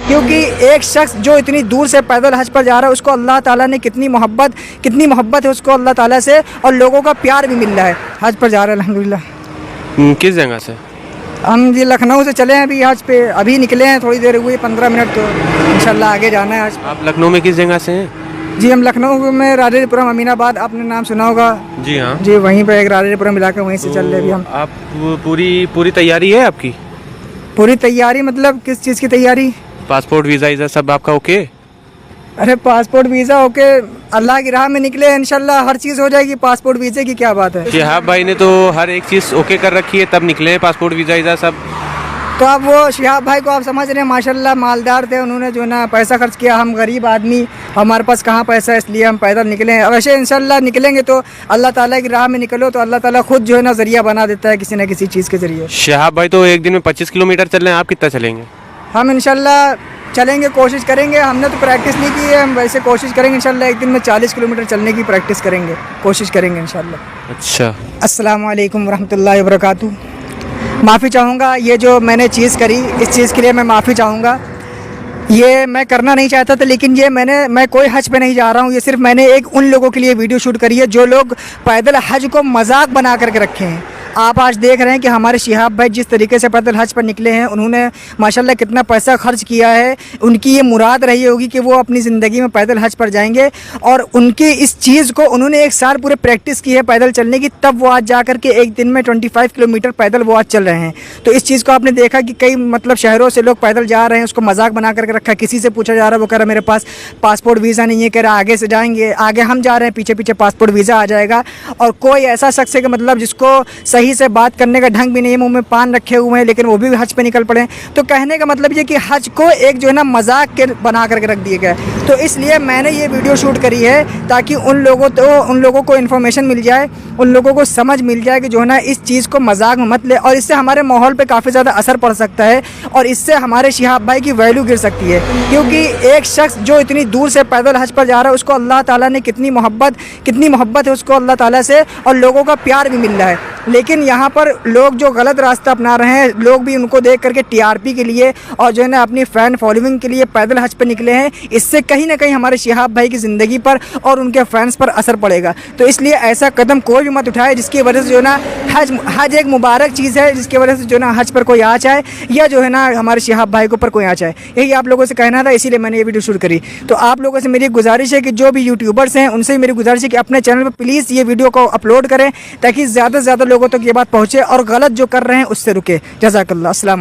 क्योंकि एक शख्स जो इतनी दूर से पैदल हज पर जा रहा है उसको अल्लाह ताला ने कितनी मोहब्बत है उसको अल्लाह ताला से, और लोगों का प्यार भी मिल रहा है। हज पर जा रहा है अल्हम्दुलिल्लाह। किस जगह से? हम जी लखनऊ से चले हैं अभी हज पे, अभी निकले हैं, थोड़ी देर हुई 15 मिनट, तो इंशाल्लाह आगे जाना है हज। आप लखनऊ में किस जगह से हैं? जी हम लखनऊ में राजेपुरम अमीनाबाद, आपने नाम सुना होगा। जी हाँ जी वहीं पे एक राजेपुरम इलाका, वहीं से चल रहे अभी हम। आप पूरी तैयारी है आपकी? पूरी तैयारी मतलब किस चीज़ की तैयारी? पासपोर्ट वीज़ा ईज़ा सब आपका ओके? अरे पासपोर्ट वीज़ा ओके, अल्लाह की राह में निकले इंशाल्लाह हर चीज़ हो जाएगी। पासपोर्ट वीज़े की क्या बात है। शिहाब भाई ने तो हर एक चीज़ ओके कर रखी है, तब निकले हैं पासपोर्ट वीज़ा ईज़ा सब। तो अब वो शिहाब भाई को आप समझ रहे हैं, माशाल्लाह मालदार थे, उन्होंने जो ना पैसा खर्च किया। हम गरीब आदमी, हमारे पास कहाँ पैसा है, इसलिए हम पैदल निकले हैं। वैसे इंशाल्लाह निकलेंगे तो अल्लाह ताला की राह में निकलो तो अल्लाह ताला खुद जो है ना ज़रिया बना देता है किसी न किसी चीज़ के ज़रिए। शिहाब भाई तो एक दिन में 25 किलोमीटर चल रहे हैं, आप कितना चलेंगे? हम इंशाल्लाह चलेंगे, कोशिश करेंगे। हमने तो प्रैक्टिस नहीं की है, हम वैसे कोशिश करेंगे इंशाल्लाह एक दिन में 40 किलोमीटर चलने की प्रैक्टिस करेंगे, कोशिश करेंगे इंशाल्लाह। अच्छा, अस्सलाम वालेकुम रहमतुल्लाहि व बरकातुहू। माफ़ी चाहूँगा, ये जो मैंने चीज़ करी इस चीज़ के लिए मैं माफ़ी चाहूँगा। ये मैं करना नहीं चाहता था, लेकिन ये मैं कोई हज पे नहीं जा रहा हूँ। ये सिर्फ मैंने एक उन लोगों के लिए वीडियो शूट करी है जो लोग पैदल हज को मजाक बना करके रखे हैं। आप आज देख रहे हैं कि हमारे शिहाब भाई जिस तरीके से पैदल हज पर निकले हैं, उन्होंने माशाल्लाह कितना पैसा खर्च किया है। उनकी ये मुराद रही होगी कि वो अपनी ज़िंदगी में पैदल हज पर जाएंगे, और उनकी इस चीज़ को उन्होंने एक साल पूरे प्रैक्टिस की है पैदल चलने की, तब वो आज जा कर के एक दिन में 25 किलोमीटर पैदल वो आज चल रहे हैं। तो इस चीज़ को आपने देखा कि कई मतलब शहरों से लोग पैदल जा रहे हैं, उसको मजाक बना करके रखा है। किसी से पूछा जा रहा है, वो कह रहा मेरे पास पासपोर्ट वीज़ा नहीं है, कह रहा आगे से जाएंगे, आगे हम जा रहे हैं, पीछे पीछे पासपोर्ट वीज़ा आ जाएगा। और कोई ऐसा शख्स है कि मतलब जिसको सही से बात करने का ढंग भी नहीं है, मुंह में पान रखे हुए हैं, लेकिन वो भी हज पे निकल पड़े। तो कहने का मतलब ये कि हज को एक जो है ना मजाक के बना करके रख दिए गए। तो इसलिए मैंने ये वीडियो शूट करी है ताकि उन लोगों को इन्फॉर्मेशन मिल जाए, उन लोगों को समझ मिल जाए कि जो है ना इस चीज़ को मजाक में मत ले, और इससे हमारे माहौल पे काफ़ी ज़्यादा असर पड़ सकता है, और इससे हमारे शिहाब भाई की वैल्यू गिर सकती है। क्योंकि एक शख्स जो इतनी दूर से पैदल हज पर जा रहा है उसको अल्लाह ताला ने कितनी मोहब्बत है उसको अल्लाह ताला से, और लोगों का प्यार भी मिल रहा है। लेकिन यहाँ पर लोग जो गलत रास्ता अपना रहे हैं, लोग भी उनको देख करके टीआरपी के लिए और जो है ना अपनी फ़ैन फॉलोइंग के लिए पैदल हज पर निकले हैं। इससे कहीं ना कहीं हमारे शिहाब भाई की ज़िंदगी पर और उनके फैंस पर असर पड़ेगा। तो इसलिए ऐसा कदम कोई भी मत उठाए जिसकी वजह से जो है ना हज एक मुबारक चीज़ है, जिसकी वजह से जो ना हज पर कोई आ जाए, या जो है ना हमारे शिहाब भाई के ऊपर कोई आ जाए। यही आप लोगों से कहना था, इसीलिए मैंने ये वीडियो शूट करी। तो आप लोगों से मेरी गुजारिश है कि जो भी यूट्यूबर्स हैं उनसे मेरी गुजारिश है कि अपने चैनल पर प्लीज़ ये वीडियो को अपलोड करें, ताकि ज़्यादा से ज़्यादा लोगों तक ये बात पहुँचे और गलत जो कर रहे हैं उससे रुके। जज़ाकल्लाह। अस्सलाम।